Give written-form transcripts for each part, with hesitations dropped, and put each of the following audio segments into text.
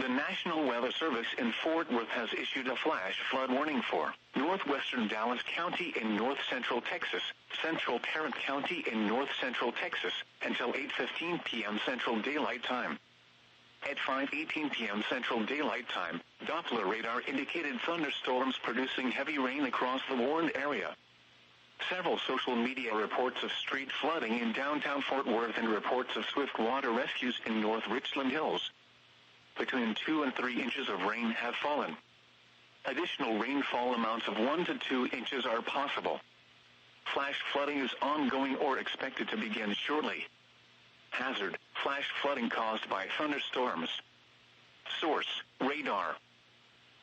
The National Weather Service in Fort Worth has issued a flash flood warning for Northwestern Dallas County in north central Texas, central Tarrant County in north central Texas, until 8:15 p.m. Central Daylight Time. At 5:18 p.m. Central Daylight Time, Doppler radar indicated thunderstorms producing heavy rain across the warned area. Several social media reports of street flooding in downtown Fort Worth and reports of swift water rescues in North Richland Hills. Between 2 and 3 inches of rain have fallen. Additional rainfall amounts of 1 to 2 inches are possible. Flash flooding is ongoing or expected to begin shortly. Hazard: flash flooding caused by thunderstorms. Source: radar.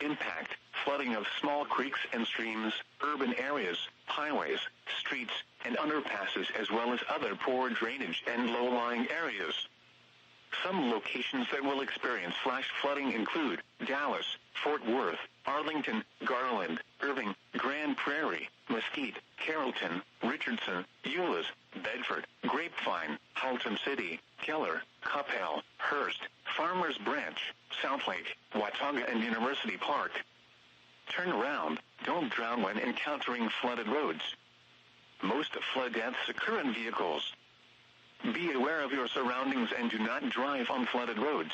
Impact: flooding of small creeks and streams, urban areas, highways, streets, and underpasses, as well as other poor drainage and low-lying areas. Some locations that will experience flash flooding include Dallas, Fort Worth, Arlington, Garland, Irving, Grand Prairie, Mesquite, Carrollton, Richardson, Euless, Bedford, Grapevine, Halton City, Keller, Coppell, Hearst, Farmers Branch, Southlake, Watauga, and University Park. Turn around, don't drown when encountering flooded roads. Most flood deaths occur in vehicles. Be aware of your surroundings and do not drive on flooded roads.